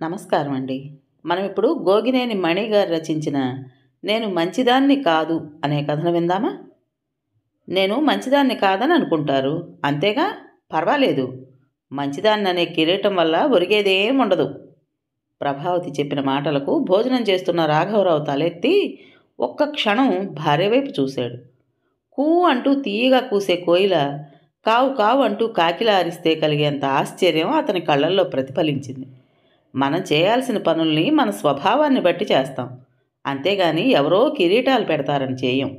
నమస్కారం అండి. మనం ఇప్పుడు గోగినేని మణి గారు రచించిన 'నేను మంచిదాన్ని కాదు' అనే కథను విందామా? నేను మంచిదాన్ని కాదని అనుకుంటారు, అంతేగా, పర్వాలేదు. మంచిదాన్ననే కిరీటం వల్ల ఒరిగేదేముండదు. ప్రభావతి చెప్పిన మాటలకు భోజనం చేస్తున్న రాఘవరావు తలెత్తి ఒక్క క్షణం భార్య వైపు చూశాడు. కూ అంటూ తీయగా కూసే కోయిల కావు కావు అంటూ కాకిలా అరిస్తే కలిగేంత ఆశ్చర్యం అతని కళ్ళల్లో ప్రతిఫలించింది. మనం చేయాల్సిన పనుల్ని మన స్వభావాన్ని బట్టి చేస్తాం, అంతేగాని ఎవరో కిరీటాలు పెడతారని చేయం.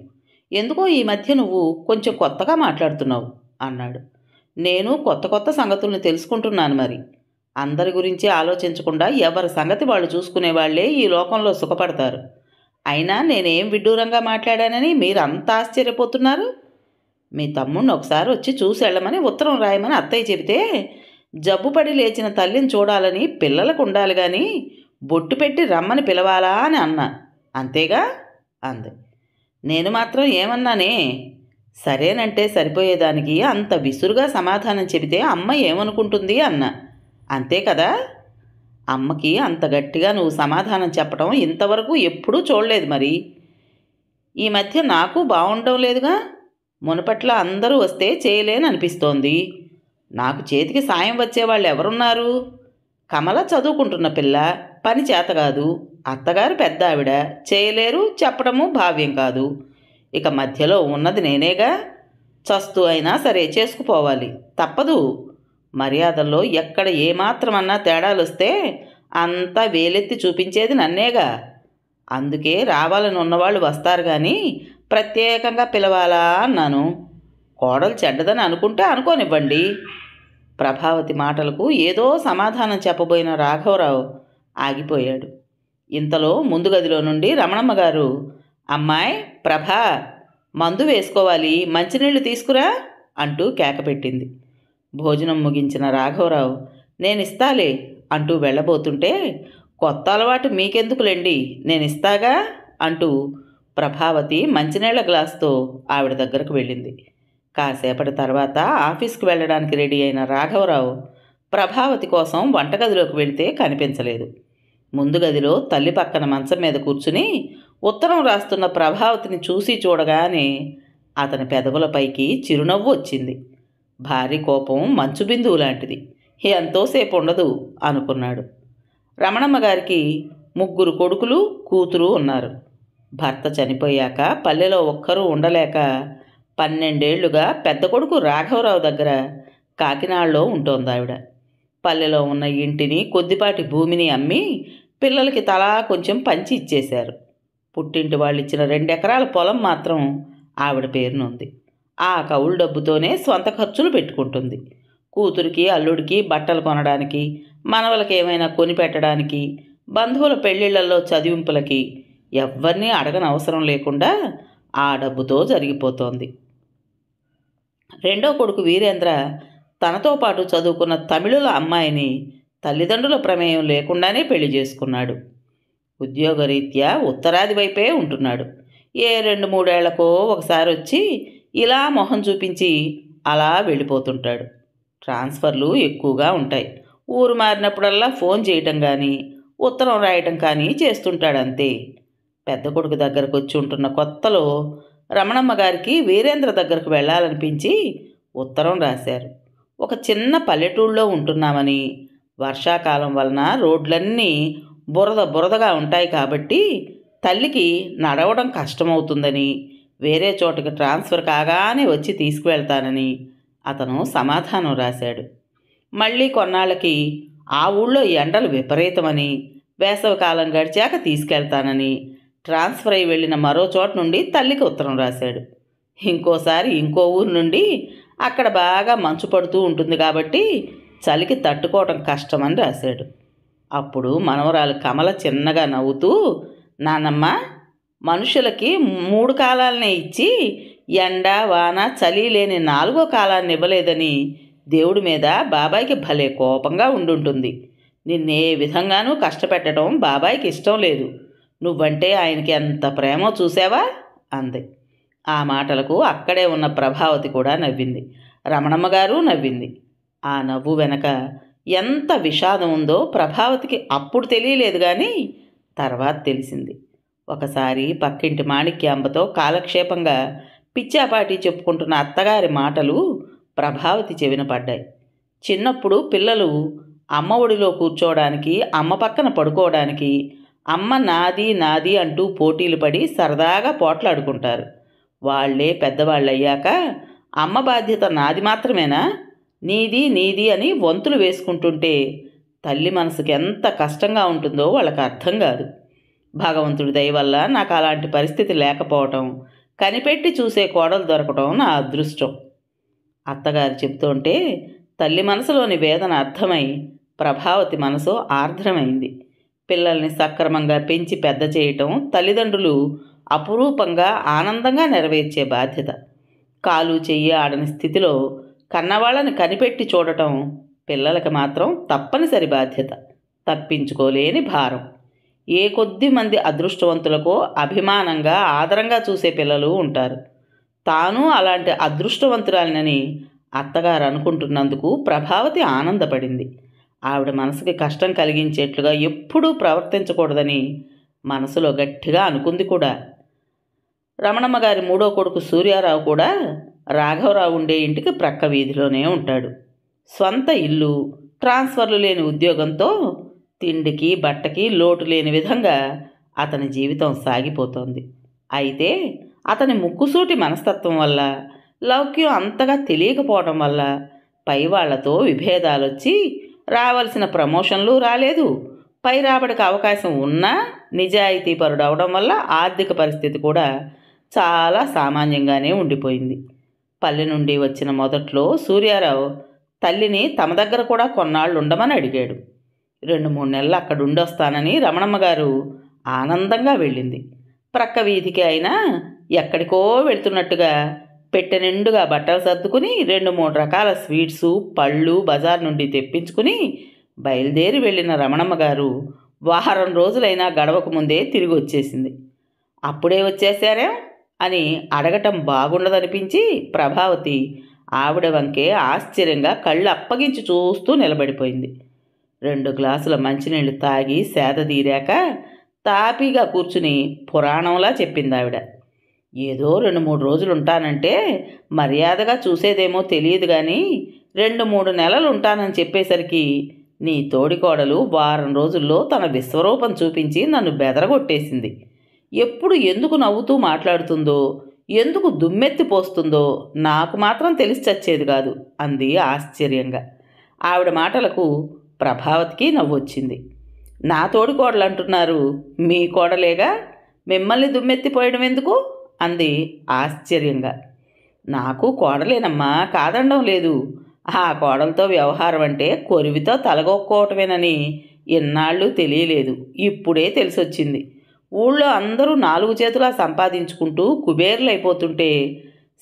ఎందుకో ఈ మధ్య నువ్వు కొంచెం కొత్తగా మాట్లాడుతున్నావు అన్నాడు. నేను కొత్త కొత్త సంగతుల్ని తెలుసుకుంటున్నాను. మరి అందరి గురించి ఆలోచించకుండా ఎవరి సంగతి వాళ్ళు చూసుకునే వాళ్ళే ఈ లోకంలో సుఖపడతారు. అయినా నేనేం విడ్డూరంగా మాట్లాడానని మీరు అంత ఆశ్చర్యపోతున్నారు? మీ తమ్ముడిని ఒకసారి వచ్చి చూసి వెళ్ళమని ఉత్తరం రాయమని అత్తయ్య చెబితే, జబ్బుపడి లేచిన తల్లిని చూడాలని పిల్లలకు ఉండాలి కానీ బొట్టు పెట్టి రమ్మని పిలవాలా అని అన్నా, అంతేగా అంది. నేను మాత్రం ఏమన్నానే? సరేనంటే సరిపోయేదానికి అంత విసురుగా సమాధానం చెబితే అమ్మ ఏమనుకుంటుంది అన్నా, అంతే కదా? అమ్మకి అంత గట్టిగా నువ్వు సమాధానం చెప్పడం ఇంతవరకు ఎప్పుడూ చూడలేదు. మరి ఈ మధ్య నాకు బాగుండడం లేదుగా. మునపట్ల అందరూ వస్తే చేయలేననిపిస్తోంది. నాకు చేతికి సాయం వచ్చేవాళ్ళు ఎవరున్నారు? కమల చదువుకుంటున్న పిల్ల, పని చేత కాదు. అత్తగారు పెద్ద ఆవిడ, చేయలేరు, చెప్పడము భావ్యం కాదు. ఇక మధ్యలో ఉన్నది నేనేగా. చస్తూ అయినా సరే చేసుకుపోవాలి, తప్పదు. మర్యాదల్లో ఎక్కడ ఏమాత్రమన్నా తేడాలు వస్తే అంతా వేలెత్తి చూపించేది నన్నేగా. అందుకే రావాలని ఉన్నవాళ్ళు వస్తారు కానీ ప్రత్యేకంగా పిలవాలా అన్నాను. కోడలు చెడ్డదని అనుకుంటే అనుకోనివ్వండి. ప్రభావతి మాటలకు ఏదో సమాధానం చెప్పబోయిన రాఘవరావు ఆగిపోయాడు. ఇంతలో ముందు గదిలో నుండి రమణమ్మ గారు, అమ్మాయి ప్రభా, మందు వేసుకోవాలి, మంచినీళ్ళు తీసుకురా అంటూ కేకపెట్టింది. భోజనం ముగించిన రాఘవరావు, నేనిస్తాలే అంటూ వెళ్ళబోతుంటే, కొత్త అలవాటు మీకెందుకులేండి, నేనిస్తాగా అంటూ ప్రభావతి మంచినీళ్ల గ్లాసుతో ఆవిడ దగ్గరకు వెళ్ళింది. కాసేపటి తర్వాత ఆఫీస్కి వెళ్ళడానికి రెడీ అయిన రాఘవరావు ప్రభావతి కోసం వంటగదిలోకి వెళితే కనిపించలేదు. ముందు గదిలో తల్లి పక్కన మంచం మీద కూర్చుని ఉత్తరం రాస్తున్న ప్రభావతిని చూసి చూడగానే అతని పెదవులపైకి చిరునవ్వు వచ్చింది. భారీ కోపం మంచు బిందువు లాంటిది. ఎంతోసేపు ఉండదు అనుకున్నాడు. రమణమ్మ గారికి 3 కొడుకులు, కూతురు ఉన్నారు. భర్త చనిపోయాక పల్లెలో ఒక్కరూ ఉండలేక 12 ఏళ్లుగా పెద్ద కొడుకు రాఘవరావు దగ్గర కాకినాడలో ఉంటోందావిడ. పల్లెలో ఉన్న ఇంటిని, కొద్దిపాటి భూమిని అమ్మి పిల్లలకి తలా కొంచెం పంచి ఇచ్చేశారు. పుట్టింటి వాళ్ళు ఇచ్చిన 2 ఎకరాల పొలం మాత్రం ఆవిడ పేరునుంది. ఆ కౌలు డబ్బుతోనే స్వంత ఖర్చులు పెట్టుకుంటుంది. కూతురికి, అల్లుడికి బట్టలు కొనడానికి, మనవలకి ఏమైనా కొని పెట్టడానికి, బంధువుల పెళ్లిళ్లలో చదివింపులకి ఎవ్వరినీ అడగనవసరం లేకుండా ఆ డబ్బుతో జరిగిపోతోంది. రెండో కొడుకు వీరేంద్ర తనతో పాటు చదువుకున్న తమిళుల అమ్మాయిని తల్లిదండ్రుల ప్రమేయం లేకుండానే పెళ్లి చేసుకున్నాడు. ఉద్యోగరీత్యా ఉత్తరాది వైపే ఉంటున్నాడు. ఏ 2-3 ఏళ్లకో ఒకసారి వచ్చి ఇలా మొహం చూపించి అలా వెళ్ళిపోతుంటాడు. ట్రాన్స్ఫర్లు ఎక్కువగా ఉంటాయి. ఊరు మారినప్పుడల్లా ఫోన్ చేయటం కానీ, ఉత్తరం రాయటం కానీ చేస్తుంటాడంతే. పెద్ద కొడుకు దగ్గరకు వచ్చి ఉంటున్న కొత్తలో రమణమ్మ గారికి వీరేంద్ర దగ్గరకు వెళ్ళాలనిపించి ఉత్తరం రాశారు. ఒక చిన్న పల్లెటూళ్ళలో ఉంటున్నామని, వర్షాకాలం వలన రోడ్లన్నీ బురదగా ఉంటాయి కాబట్టి తల్లికి నడవడం కష్టమవుతుందని, వేరే చోటకి ట్రాన్స్ఫర్ కాగానే వచ్చి తీసుకువెళ్తానని అతను సమాధానం రాశాడు. మళ్ళీ కొన్నాళ్ళకి ఆ ఊళ్ళో ఎండలు విపరీతమని, వేసవికాలం గడిచాక తీసుకెళ్తానని ట్రాన్స్ఫర్ అయి వెళ్ళిన మరో చోట నుండి తల్లికి ఉత్తరం రాశాడు. ఇంకోసారి ఇంకో ఊరు నుండి అక్కడ బాగా మంచు పడుతూ ఉంటుంది కాబట్టి చలికి తట్టుకోవటం కష్టమని రాశాడు. అప్పుడు మనవరాలు కమల చిన్నగా నవ్వుతూ, నాన్నమ్మ, మనుషులకి 3 కాలాలనే ఇచ్చి ఎండ, వాన, చలి లేని 4వ కాలాన్ని ఇవ్వలేదని దేవుడి మీద బాబాయికి భలే కోపంగా ఉండుంటుంది. నిన్నే విధంగానూ కష్టపెట్టడం బాబాయికి ఇష్టం లేదు. నువ్వంటే ఆయనకి ఎంత ప్రేమో చూసావా అంది. ఆ మాటలకు అక్కడే ఉన్న ప్రభావతి కూడా నవ్వింది. రమణమ్మ గారు నవ్వింది. ఆ నవ్వు వెనక ఎంత విషాదం ఉందో ప్రభావతికి అప్పుడు తెలియలేదు కానీ తర్వాత తెలిసింది. ఒకసారి పక్కింటి మాణిక్యాంబతో కాలక్షేపంగా పిచ్చాపాటి చెప్పుకుంటున్న అత్తగారి మాటలు ప్రభావతి చెవిన పడ్డాయి. చిన్నప్పుడు పిల్లలు అమ్మ ఒడిలో కూర్చోవడానికి, అమ్మ పక్కన పడుకోవడానికి అమ్మ నాది నాది అంటూ పోటీలు పడి సరదాగా పోట్లాడుకుంటారు. వాళ్లే పెద్దవాళ్ళయ్యాక అమ్మ బాధ్యత నాది మాత్రమేనా, నీది నీది అని వంతులు వేసుకుంటుంటే తల్లి మనసుకి ఎంత కష్టంగా ఉంటుందో వాళ్ళకి అర్థం కాదు. భగవంతుడి దయ వల్ల నాకు అలాంటి పరిస్థితి లేకపోవటం, కనిపెట్టి చూసే కోడలు దొరకటం నా అదృష్టం. అత్తగారు చెప్తుంటే తల్లి మనసులోని వేదన అర్థమై ప్రభావతి మనసు ఆర్ద్రమైంది. పిల్లల్ని సక్రమంగా పెంచి పెద్ద చేయటం తల్లిదండ్రులు అపురూపంగా ఆనందంగా నెరవేర్చే బాధ్యత. కాలు చెయ్యి ఆడని స్థితిలో కన్నవాళ్ళని కనిపెట్టి చూడటం పిల్లలకి మాత్రం తప్పనిసరి బాధ్యత, తప్పించుకోలేని భారం. ఏ కొద్ది మంది అదృష్టవంతులకో అభిమానంగా ఆదరంగా చూసే పిల్లలు ఉంటారు. తాను అలాంటి అదృష్టవంతురాలినని అత్తగారు అనుకుంటున్నందుకు ప్రభావతి ఆనందపడింది. ఆవిడ మనసుకి కష్టం కలిగించేట్లుగా ఎప్పుడూ ప్రవర్తించకూడదని మనసులో గట్టిగా అనుకుంది కూడా. రమణమ్మ గారి మూడో కొడుకు సూర్యారావు కూడా రాఘవరావు ఉండే ఇంటికి ప్రక్క వీధిలోనే ఉంటాడు. స్వంత ఇల్లు, ట్రాన్స్ఫర్లు లేని ఉద్యోగంతో తిండికి బట్టకి లోటు లేని విధంగా అతని జీవితం సాగిపోతోంది. అయితే అతని ముక్కుసూటి మనస్తత్వం వల్ల, లౌక్యం అంతగా తెలియకపోవడం వల్ల పైవాళ్లతో విభేదాలొచ్చి రావాల్సిన ప్రమోషన్లు రాలేదు. పై రాబడికి అవకాశం ఉన్నా నిజాయితీపరుడు అవడం వల్ల ఆర్థిక పరిస్థితి కూడా చాలా సామాన్యంగానే ఉండిపోయింది. పల్లె నుండి వచ్చిన మొదట్లో సూర్యారావు తల్లిని తమ దగ్గర కూడా కొన్నాళ్ళు ఉండమని అడిగాడు. 2-3 నెలలు అక్కడ ఉండొస్తానని రమణమ్మ గారు ఆనందంగా వెళ్ళింది. ప్రక్క వీధికి అయినా ఎక్కడికో వెళుతున్నట్టుగా పెట్టె నిండుగా బట్టలు సర్దుకుని 2-3 రకాల స్వీట్సు, పళ్ళు బజార్ నుండి తెప్పించుకుని బయలుదేరి వెళ్ళిన రమణమ్మ గారు వారం రోజులైనా గడవక ముందే తిరిగి వచ్చేసింది. అప్పుడే వచ్చేసారేం అని అడగటం బాగుండదనిపించి ప్రభావతి ఆవిడ వంకే ఆశ్చర్యంగా కళ్ళు అప్పగించి చూస్తూ నిలబడిపోయింది. 2 గ్లాసుల మంచినీళ్ళు తాగి సేదదీరాక తాపీగా కూర్చుని పురాణంలా చెప్పింది ఆవిడ. ఏదో 2-3 రోజులు ఉంటానంటే మర్యాదగా చూసేదేమో తెలియదు కానీ 2-3 నెలలు ఉంటానని చెప్పేసరికి నీ తోడికోడలు వారం రోజుల్లో తన విశ్వరూపం చూపించి నన్ను బెదరగొట్టేసింది. ఎప్పుడు ఎందుకు నవ్వుతూ మాట్లాడుతుందో, ఎందుకు దుమ్మెత్తి పోస్తుందో నాకు మాత్రం తెలిసి చచ్చేది కాదు అంది ఆశ్చర్యంగా. ఆవిడ మాటలకు ప్రభావతికి నవ్వొచ్చింది. నా తోడికోడలు అంటున్నారు, మీ కోడలేగా, మిమ్మల్ని దుమ్మెత్తిపోయడం ఎందుకు అంది ఆశ్చర్యంగా. నాకు కోడలేనమ్మా, కాదనడం లేదు. ఆ కోడలతో వ్యవహారం అంటే కొరివితో తలగొక్కోవటమేనని ఇన్నాళ్ళు తెలియలేదు, ఇప్పుడే తెలిసొచ్చింది. ఊళ్ళో అందరూ 4 చేతులా సంపాదించుకుంటూ కుబేర్లైపోతుంటే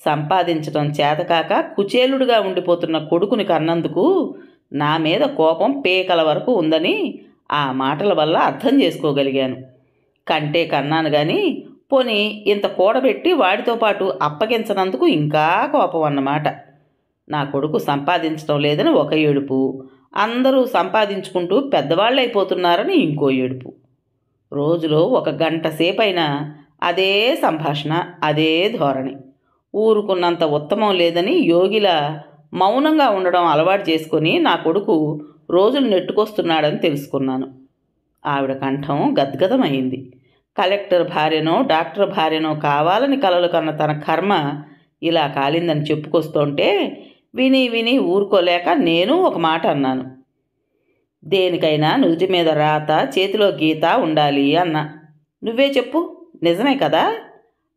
సంపాదించటం చేతకాక కుచేలుడుగా ఉండిపోతున్న కొడుకుని కన్నందుకు నా మీద కోపం పేకల వరకు ఉందని ఆ మాటల వల్ల అర్థం చేసుకోగలిగాను. కంటే కన్నాను కానీ పోనీ ఇంత కూడబెట్టి వాడితో పాటు అప్పగించనందుకు ఇంకా కోపం అన్నమాట. నా కొడుకు సంపాదించడం లేదని ఒక ఏడుపు, అందరూ సంపాదించుకుంటూ పెద్దవాళ్ళైపోతున్నారని ఇంకో ఏడుపు. రోజులో 1 గంట సేపైనా అదే సంభాషణ, అదే ధోరణి. ఊరుకున్నంత ఉత్తమం లేదని యోగిలా మౌనంగా ఉండడం అలవాటు చేసుకొని నా కొడుకు రోజులు నెట్టుకొస్తున్నాడని తెలుసుకున్నాను. ఆవిడ కంఠం గద్గదమైంది. కలెక్టర్ భార్యనో డాక్టర్ భార్యనో కావాలని కలలు కన్న తన కర్మ ఇలా కాలిందని చెప్పుకొస్తుంటే విని విని ఊరుకోలేక నేను ఒక మాట అన్నాను. దేనికైనా నుదుటి మీద రాత, చేతిలో గీత ఉండాలి అన్నా. నువ్వే చెప్పు, నిజమే కదా?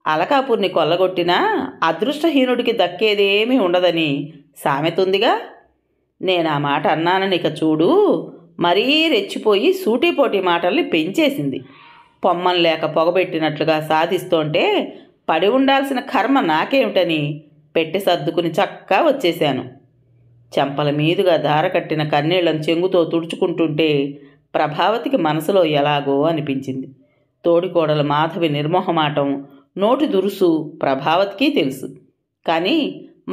అలకాపుర్ని కొల్లగొట్టినా అదృష్టహీనుడికి దక్కేదేమీ ఉండదని సామెతుందిగా. నేను ఆ మాట అన్నానని ఇక చూడు మరీ రెచ్చిపోయి సూటిపోటీ మాటల్ని పెంచేసింది. పొమ్మం లేక పొగబెట్టినట్లుగా సాధిస్తుంటే పడి ఉండాల్సిన కర్మ నాకేమిటని పెట్టి సర్దుకుని చక్కా వచ్చేశాను. చెంపల మీదుగా దార కట్టిన కన్నీళ్లను చెంగుతో తుడుచుకుంటుంటే ప్రభావతికి మనసులో ఎలాగో అనిపించింది. తోడికోడల మాధవి నిర్మోహమాటం, నోటి దురుసు ప్రభావతికి తెలుసు. కానీ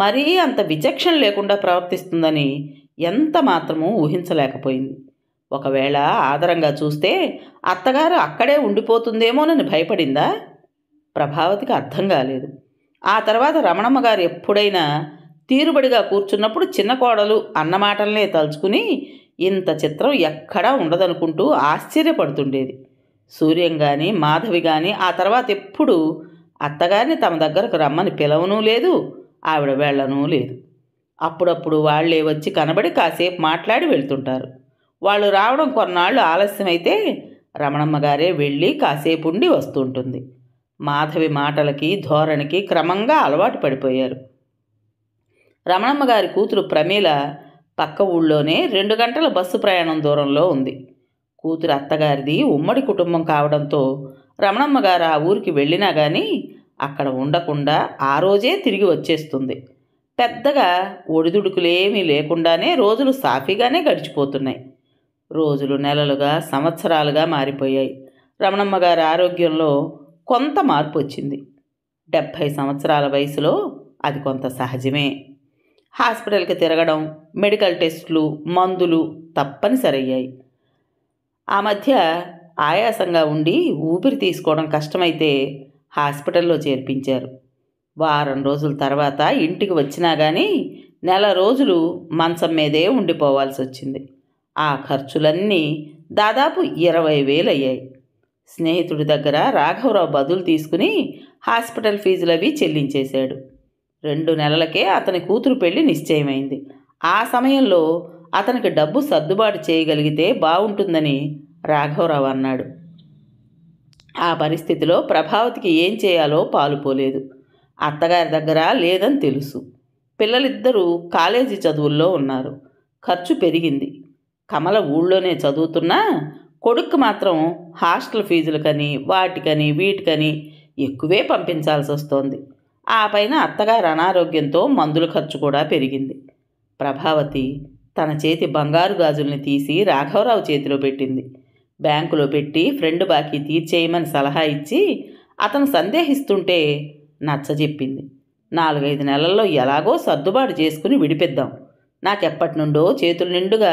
మరీ అంత విచక్షణ లేకుండా ప్రవర్తిస్తుందని ఎంత మాత్రమూ ఊహించలేకపోయింది. ఒకవేళ ఆదరంగా చూస్తే అత్తగారు అక్కడే ఉండిపోతుందేమోనని భయపడిందా? ప్రభావతికి అర్థం కాలేదు. ఆ తర్వాత రమణమ్మ గారు ఎప్పుడైనా తీరుబడిగా కూర్చున్నప్పుడు చిన్న కోడలు అన్నమాటలనే తలుచుకుని ఇంత చిత్రం ఎక్కడా ఉండదనుకుంటూ ఆశ్చర్యపడుతుండేది. సూర్యం కానీ మాధవి కానీ ఆ తర్వాత ఎప్పుడూ అత్తగారిని తమ దగ్గరకు రమ్మని పిలవనూ లేదు, ఆవిడ వెళ్ళనూ లేదు. అప్పుడప్పుడు వాళ్లే వచ్చి కనబడి కాసేపు మాట్లాడి వెళ్తుంటారు. వాళ్ళు రావడం కొన్నాళ్ళు ఆలస్యమైతే రమణమ్మ గారే వెళ్ళి కాసేపు ఉండి వస్తుంటుంది. మాధవి మాటలకి ధోరణికి క్రమంగా అలవాటు పడిపోయారు. రమణమ్మ గారి కూతురు ప్రమీల పక్క ఊళ్ళోనే 2 గంటల బస్సు ప్రయాణం దూరంలో ఉంది. కూతురు అత్తగారిది ఉమ్మడి కుటుంబం కావడంతో రమణమ్మ గారు ఆ ఊరికి వెళ్ళినా కానీ అక్కడ ఉండకుండా ఆ రోజే తిరిగి వచ్చేస్తుంది. పెద్దగా ఒడిదుడుకులేమీ లేకుండానే రోజులు సాఫీగానే గడిచిపోతున్నాయి. రోజులు నెలలుగా సంవత్సరాలుగా మారిపోయాయి. రమణమ్మ గారి ఆరోగ్యంలో కొంత మార్పు వచ్చింది. 70 సంవత్సరాల వయసులో అది కొంత సహజమే. హాస్పిటల్కి తిరగడం, మెడికల్ టెస్టులు, మందులు తప్పనిసరయ్యాయి. ఆ మధ్య ఆయాసంగా ఉండి ఊపిరి తీసుకోవడం కష్టమైతే హాస్పిటల్లో చేర్పించారు. వారం రోజుల తర్వాత ఇంటికి వచ్చినా కానీ నెల రోజులు మంచం మీదే ఉండిపోవాల్సి వచ్చింది. ఆ ఖర్చులన్నీ దాదాపు 20,000 అయ్యాయి. స్నేహితుడి దగ్గర రాఘవరావు బదులు తీసుకుని హాస్పిటల్ ఫీజులు అవి చెల్లించేశాడు. 2 నెలలకే అతని కూతురు పెళ్లి నిశ్చయమైంది. ఆ సమయంలో అతనికి డబ్బు సర్దుబాటు చేయగలిగితే బాగుంటుందని రాఘవరావు అన్నాడు. ఆ పరిస్థితిలో ప్రభావతికి ఏం చేయాలో పాలుపోలేదు. అత్తగారి దగ్గర లేదని తెలుసు. పిల్లలిద్దరూ కాలేజీ చదువుల్లో ఉన్నారు. ఖర్చు పెరిగింది. కమల ఊళ్ళోనే చదువుతున్నా కొడుక్కు మాత్రం హాస్టల్ ఫీజులకని వాటికని వీటికని ఎక్కువే పంపించాల్సి వస్తోంది. ఆ పైన అత్తగారు అనారోగ్యంతో మందుల ఖర్చు కూడా పెరిగింది. ప్రభావతి తన చేతి బంగారు గాజుల్ని తీసి రాఘవరావు చేతిలో పెట్టింది. బ్యాంకులో పెట్టి ఫ్రెండ్ బాకీ తీర్చేయమని సలహా ఇచ్చి అతను సందేహిస్తుంటే నచ్చజెప్పింది. 4-5 నెలల్లో ఎలాగో సర్దుబాటు చేసుకుని విడిపిద్దాం. నాకెప్పటి నుండో చేతుల నిండుగా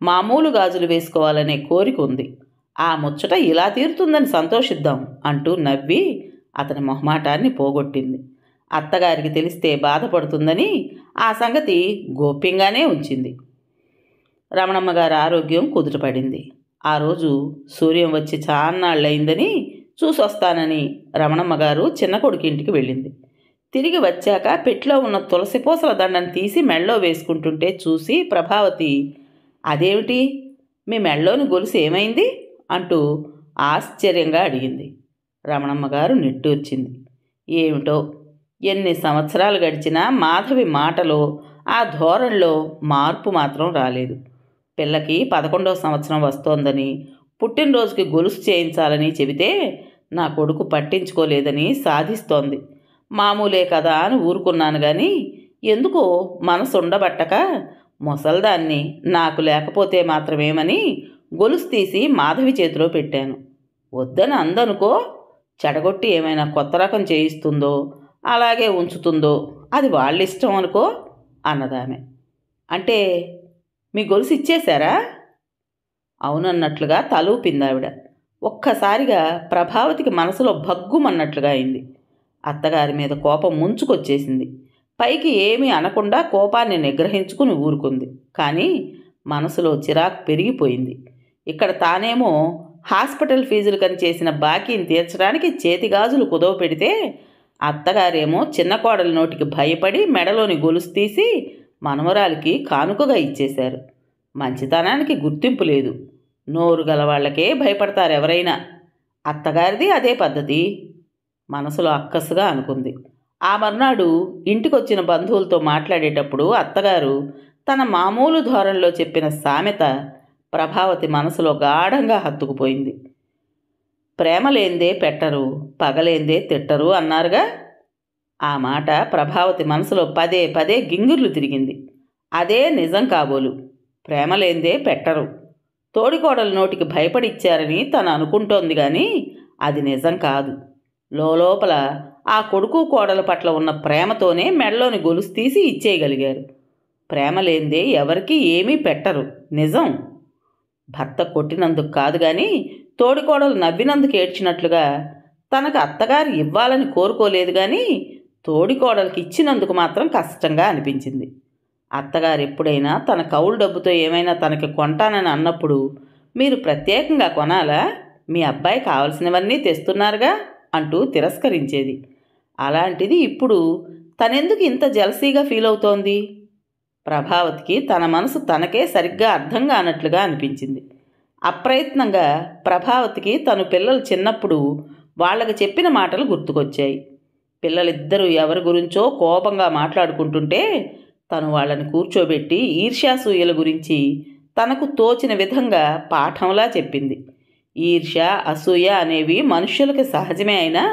మామూలు గాజులు వేసుకోవాలనే కోరిక ఉంది. ఆ ముచ్చట ఇలా తీరుతుందని సంతోషిద్దాం అంటూ నవ్వి అతని మొహమాటాన్ని పోగొట్టింది. అత్తగారికి తెలిస్తే బాధపడుతుందని ఆ సంగతి గోప్యంగానే ఉంచింది. రమణమ్మ గారి ఆరోగ్యం కుదుటపడింది. ఆ రోజు సూర్యం వచ్చి చాన్నాళ్ళయిందని చూసొస్తానని రమణమ్మ గారు చిన్న కొడుకింటికి వెళ్ళింది. తిరిగి వచ్చాక పెట్లో ఉన్న తులసి పూసల దండను తీసి మెళ్ళో వేసుకుంటుంటే చూసి ప్రభావతి, అదేమిటి, మీ మెళ్ళోని గొలుసు ఏమైంది అంటూ ఆశ్చర్యంగా అడిగింది. రమణమ్మ గారు నిట్టూర్చింది. ఏమిటో, ఎన్ని సంవత్సరాలు గడిచినా మాధవి మాటలో ఆ ధోరణిలో మార్పు మాత్రం రాలేదు. పిల్లకి 11వ సంవత్సరం వస్తోందని, పుట్టినరోజుకి గొలుసు చేయించాలని చెబితే నా కొడుకు పట్టించుకోలేదని సాధిస్తోంది. మామూలే కదా అని ఊరుకున్నాను కానీ ఎందుకో మనసు ఉండబట్టక ముసల్దాన్ని నాకు లేకపోతే మాత్రమేమని గొలుసు తీసి మాధవి చేతిలో పెట్టాను. వద్దని అందనుకో, చెడగొట్టి ఏమైనా కొత్త రకం చేయిస్తుందో అలాగే ఉంచుతుందో అది వాళ్ళిష్టం అనుకో అన్నదామె. అంటే మీ గొలుసు ఇచ్చేశారా? అవునన్నట్లుగా తలూపిందావిడ. ఒక్కసారిగా ప్రభావతికి మనసులో భగ్గుమన్నట్లుగా అయింది. అత్తగారి మీద కోపం ముంచుకొచ్చేసింది. పైకి ఏమీ అనకుండా కోపాన్ని నిగ్రహించుకుని ఊరుకుంది. కానీ మనసులో చిరాకు పెరిగిపోయింది. ఇక్కడ తానేమో హాస్పిటల్ ఫీజులు కని చేసిన బాకీని తీర్చడానికి చేతిగాజులు కుదవ పెడితే అత్తగారేమో చిన్న కోడలి నోటికి భయపడి మెడలోని గొలుసు తీసి మనవరాలికి కానుకగా ఇచ్చేశారు. మంచితనానికి గుర్తింపు లేదు. నోరు గల వాళ్ళకే భయపడతారు ఎవరైనా. అత్తగారిది అదే పద్ధతి మనసులో అక్కసుగా అనుకుంది. ఆ మర్నాడు ఇంటికొచ్చిన బంధువులతో మాట్లాడేటప్పుడు అత్తగారు తన మామూలు ధోరణిలో చెప్పిన సామెత ప్రభావతి మనసులో గాఢంగా హత్తుకుపోయింది. ప్రేమ లేందే పెట్టరు, పగలేందే తిట్టరు అన్నారుగా. ఆ మాట ప్రభావతి మనసులో పదే పదే గింగిర్లు తిరిగింది. అదే నిజం కాబోలు. ప్రేమ లేందే పెట్టరు. తోడికోడల నోటికి భయపడిచ్చారని తను అనుకుంటోంది కానీ అది నిజం కాదు. లోపల ఆ కొడుకు కోడల పట్ల ఉన్న ప్రేమతోనే మెడలోని గొలుసు తీసి ఇచ్చేయగలిగారు. ప్రేమ లేనిదే ఎవరికీ ఏమీ పెట్టరు, నిజం. భర్త కొట్టినందుకు కాదు గాని తోడికోడలు నవ్వినందుకు ఏడ్చినట్లుగా తనకు అత్తగారు ఇవ్వాలని కోరుకోలేదు కానీ తోడికోడలికి ఇచ్చినందుకు మాత్రం కష్టంగా అనిపించింది. అత్తగారు ఎప్పుడైనా తన కౌలు డబ్బుతో ఏమైనా తనకి కొంటానని అన్నప్పుడు, మీరు ప్రత్యేకంగా కొనాలా, మీ అబ్బాయి కావలసినవన్నీ తెస్తున్నారుగా అంటూ తిరస్కరించేది. అలాంటిది ఇప్పుడు తనెందుకు ఇంత జలసీగా ఫీల్ అవుతోంది? ప్రభావతికి తన మనసు తనకే సరిగ్గా అర్థం కానట్లుగా అనిపించింది. అప్రయత్నంగా ప్రభావతికి తను పిల్లలు చిన్నప్పుడు వాళ్ళకి చెప్పిన మాటలు గుర్తుకొచ్చాయి. పిల్లలిద్దరూ ఎవరి గురించో కోపంగా మాట్లాడుకుంటుంటే తను వాళ్ళని కూర్చోబెట్టి ఈర్ష్యాసూయల గురించి తనకు తోచిన విధంగా పాఠంలా చెప్పింది. ఈర్ష్య, అసూయ అనేవి మనుష్యులకి సహజమే అయినా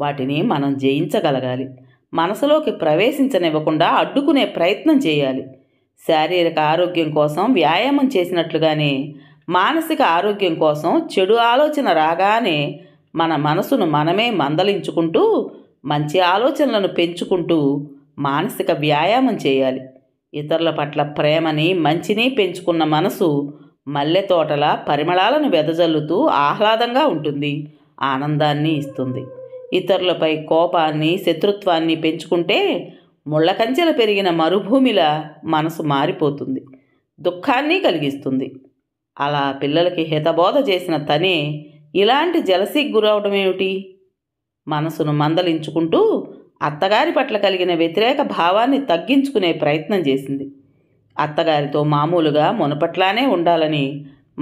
వాటిని మనం జయించగలగాలి. మనసులోకి ప్రవేశించనివ్వకుండా అడ్డుకునే ప్రయత్నం చేయాలి. శారీరక ఆరోగ్యం కోసం వ్యాయామం చేసినట్లుగానే మానసిక ఆరోగ్యం కోసం చెడు ఆలోచన రాగానే మన మనసును మనమే మందలించుకుంటూ మంచి ఆలోచనలను పెంచుకుంటూ మానసిక వ్యాయామం చేయాలి. ఇతరుల పట్ల ప్రేమని, మంచిని పెంచుకున్న మనసు మల్లె తోటల పరిమళాలను వెదజల్లుతూ ఆహ్లాదంగా ఉంటుంది, ఆనందాన్ని ఇస్తుంది. ఇతరులపై కోపాన్ని, శత్రుత్వాన్ని పెంచుకుంటే ముళ్ళకంచెలు పెరిగిన మరుభూమిలా మనసు మారిపోతుంది, దుఃఖాన్ని కలిగిస్తుంది. అలా పిల్లలకి హితబోధ చేసిన తనే ఇలాంటి జలసీకి గురవడం ఏమిటి? మనసును మందలించుకుంటూ అత్తగారి పట్ల కలిగిన వ్యతిరేక భావాన్ని తగ్గించుకునే ప్రయత్నం చేసింది. అత్తగారితో మామూలుగా మునపట్లానే ఉండాలని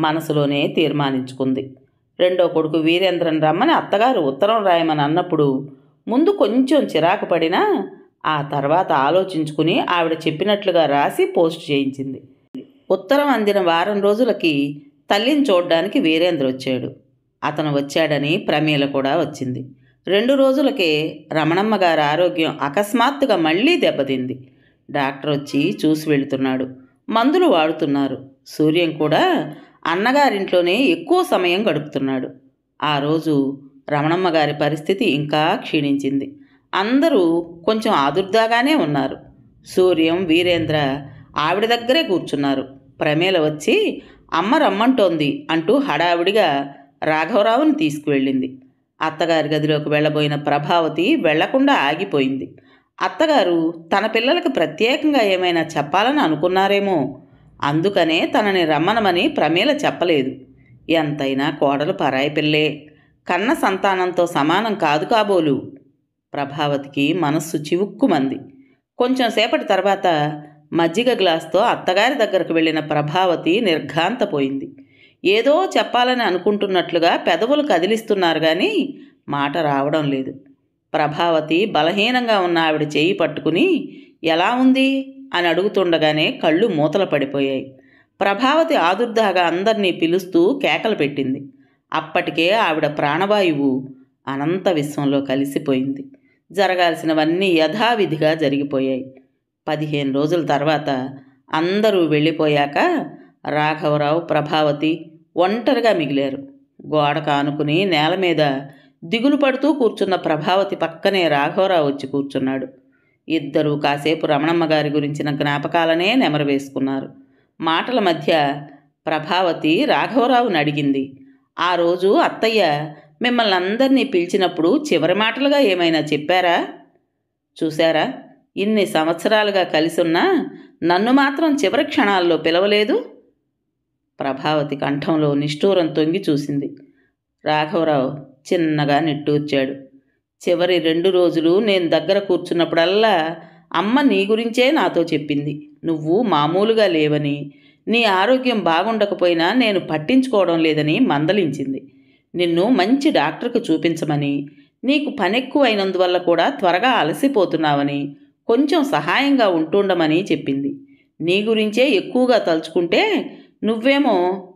మనసులోనే తీర్మానించుకుంది. రెండో కొడుకు వీరేంద్రన్ రమ్మని అత్తగారు ఉత్తరం రాయమని అన్నప్పుడు ముందు కొంచెం చిరాకు పడినా ఆ తర్వాత ఆలోచించుకుని ఆవిడ చెప్పినట్లుగా రాసి పోస్ట్ చేయించింది. ఉత్తరం అందిన వారం రోజులకి తల్లిని చూడ్డానికి వీరేంద్ర వచ్చాడు. అతను వచ్చాడని ప్రమీల కూడా వచ్చింది. 2 రోజులకే రమణమ్మ గారి ఆరోగ్యం అకస్మాత్తుగా మళ్ళీ దెబ్బతింది. డాక్టర్ వచ్చి చూసి వెళుతున్నాడు. మందులు వాడుతున్నారు. సూర్యం కూడా అన్నగారింట్లోనే ఎక్కువ సమయం గడుపుతున్నాడు. ఆ రోజు రమణమ్మ గారి పరిస్థితి ఇంకా క్షీణించింది. అందరూ కొంచెం ఆదుర్దాగానే ఉన్నారు. సూర్యం, వీరేంద్ర ఆవిడ దగ్గరే కూర్చున్నారు. ప్రమేల వచ్చి అమ్మ రమ్మంటోంది అంటూ హడావిడిగా రాఘవరావుని తీసుకువెళ్ళింది. అత్తగారి గదిలోకి వెళ్ళబోయిన ప్రభావతి వెళ్లకుండా ఆగిపోయింది. అత్తగారు తన పిల్లలకు ప్రత్యేకంగా ఏమైనా చెప్పాలని అనుకున్నారేమో, అందుకనే తనని రమ్మనమని ప్రమేల చెప్పలేదు. ఎంతైనా కోడలు పరాయి పిల్లే, కన్న సంతానంతో సమానం కాదు కాబోలు. ప్రభావతికి మనస్సు చివుక్కుమంది. కొంచెం సేపటి తర్వాత మజ్జిగ గ్లాస్తో అత్తగారి దగ్గరకు వెళ్ళిన ప్రభావతి నిర్ఘాంతపోయింది. ఏదో చెప్పాలని అనుకుంటున్నట్లుగా పెదవులు కదిలిస్తున్నారు కానీ మాట రావడం లేదు. ప్రభావతి బలహీనంగా ఉన్న ఆవిడ చేయి పట్టుకుని ఎలా ఉంది అని అడుగుతుండగానే కళ్ళు మూతలు పడిపోయాయి. ప్రభావతి ఆదుర్దాగా అందరినీ పిలుస్తూ కేకలు పెట్టింది. అప్పటికే ఆవిడ ప్రాణవాయువు అనంత విశ్వంలో కలిసిపోయింది. జరగాల్సినవన్నీ యథావిధిగా జరిగిపోయాయి. 15 రోజుల తర్వాత అందరూ వెళ్ళిపోయాక రాఘవరావు, ప్రభావతి ఒంటరిగా మిగిలారు. గోడ కానుకుని నేల మీద దిగులు పడుతూ కూర్చున్న ప్రభావతి పక్కనే రాఘవరావు వచ్చి కూర్చున్నాడు. ఇద్దరూ కాసేపు రమణమ్మ గారి గురించిన జ్ఞాపకాలనే నెమరు వేసుకున్నారు. మాటల మధ్య ప్రభావతి రాఘవరావుని అడిగింది, ఆ రోజు అత్తయ్య మిమ్మల్ని అందరినీ పిలిచినప్పుడు చివరి మాటలుగా ఏమైనా చెప్పారా? చూశారా, ఇన్ని సంవత్సరాలుగా కలిసున్నా నన్ను మాత్రం చివరి క్షణాల్లో పిలవలేదు. ప్రభావతి కంఠంలో నిష్ఠూరం తొంగి చూసింది. రాఘవరావు చిన్నగా నిట్టూర్చాడు. చివరి 2 రోజులు నేను దగ్గర కూర్చున్నప్పుడల్లా అమ్మ నీ గురించే నాతో చెప్పింది. నువ్వు మామూలుగా లేవని, నీ ఆరోగ్యం బాగుండకపోయినా నేను పట్టించుకోవడం లేదని మందలించింది. నిన్ను మంచి డాక్టర్కు చూపించమని, నీకు పనెక్కువైనందువల్ల కూడా త్వరగా అలసిపోతున్నావని, కొంచెం సహాయంగా ఉంటుండమని చెప్పింది. నీ గురించే ఎక్కువగా తలుచుకుంటే నువ్వేమో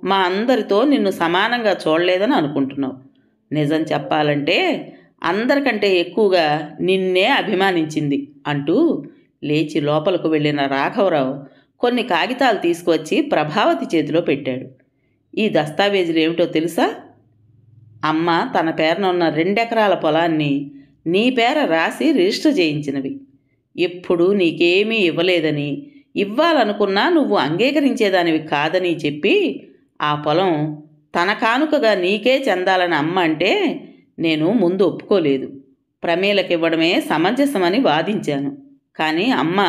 మా అందరితో నిన్ను సమానంగా చూడలేదని అనుకుంటున్నావు. నిజం చెప్పాలంటే అందరికంటే ఎక్కువగా నిన్నే అభిమానించింది అంటూ లేచి లోపలకు వెళ్ళిన రాఘవరావు కొన్ని కాగితాలు తీసుకువచ్చి ప్రభావతి చేతిలో పెట్టాడు. ఈ దస్తావేజులు ఏమిటో తెలుసా? అమ్మ తన పేరున ఉన్న 2 ఎకరాల పొలాన్ని నీ పేర రాసి రిజిస్టర్ చేయించినవి. ఎప్పుడూ నీకేమీ ఇవ్వలేదని, ఇవ్వాలనుకున్నా నువ్వు అంగీకరించేదానివి కాదని చెప్పి ఆ పొలం తన కానుకగా నీకే చెందాలని అమ్మ అంటే నేను ముందు ఒప్పుకోలేదు. ప్రమీలకివ్వడమే సమంజసమని వాదించాను. కానీ అమ్మ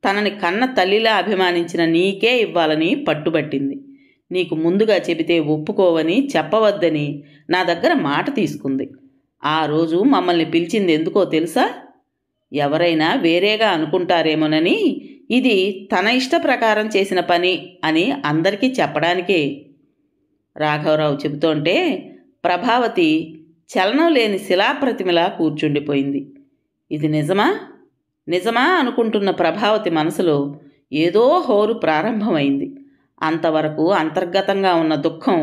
తనని కన్న తల్లిలా అభిమానించిన నీకే ఇవ్వాలని పట్టుబట్టింది. నీకు ముందుగా చెబితే ఒప్పుకోవని చెప్పవద్దని నా దగ్గర మాట తీసుకుంది. ఆ రోజు మమ్మల్ని పిలిచింది ఎందుకో తెలుసా? ఎవరైనా వేరేగా అనుకుంటారేమోనని ఇది తన ఇష్ట ప్రకారం చేసిన పని అని అందరికీ చెప్పడానికే. రాఘవరావు చెబుతోంటే ప్రభావతి చలనం లేని శిలాప్రతిమలా కూర్చుండిపోయింది. ఇది నిజమా నిజమా అనుకుంటున్న ప్రభావతి మనసులో ఏదో హోరు ప్రారంభమైంది. అంతవరకు అంతర్గతంగా ఉన్న దుఃఖం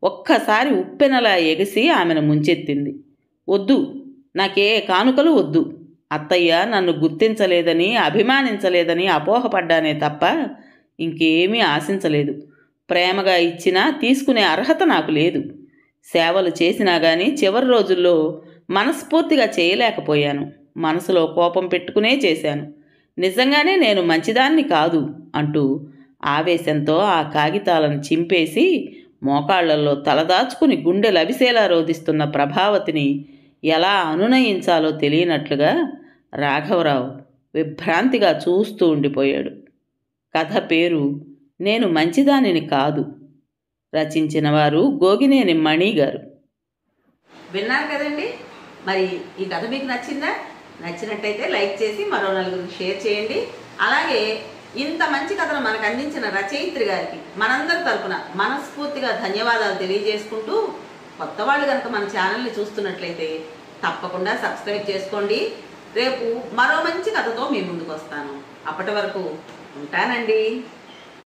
ఒక్కసారి ఉప్పెనలా ఎగిసి ఆమెను ముంచెత్తింది. వద్దు, నాకే కానుకలు వద్దు. అత్తయ్య నన్ను గుర్తించలేదని అభిమానించలేదని అపోహపడ్డానే తప్ప ఇంకేమీ ఆశించలేదు. ప్రేమగా ఇచ్చినా తీసుకునే అర్హత నాకు లేదు. సేవలు చేసినా కానీ చివరి రోజుల్లో మనస్ఫూర్తిగా చేయలేకపోయాను. మనసులో కోపం పెట్టుకునే చేశాను. నిజంగానే నేను మంచిదాన్ని కాదు అంటూ ఆవేశంతో ఆ కాగితాలను చింపేసి మోకాళ్లలో తలదాచుకుని గుండె లవిసేలా రోధిస్తున్న ప్రభావతిని ఎలా అనునయించాలో తెలియనట్లుగా రాఘవరావు విభ్రాంతిగా చూస్తూ ఉండిపోయాడు. కథ పేరు నేను మంచిదానిని కాదు. రచించిన వారు గోగినేని మణి గారు. విన్నారు కదండి. మరి ఈ కథ మీకు నచ్చిందా? నచ్చినట్టయితే లైక్ చేసి మరో నలుగురికి షేర్ చేయండి. అలాగే ఇంత మంచి కథను మనకు అందించిన రచయిత్రి గారికి మనందరి తరపున మనస్ఫూర్తిగా ధన్యవాదాలు తెలియజేసుకుంటూ, కొత్త వాళ్ళు కనుక మన ఛానల్ని చూస్తున్నట్లయితే తప్పకుండా సబ్స్క్రైబ్ చేసుకోండి. రేపు మరో మంచి కథతో మీ ముందుకు వస్తాను. అప్పటి వరకు ఉంటానండి.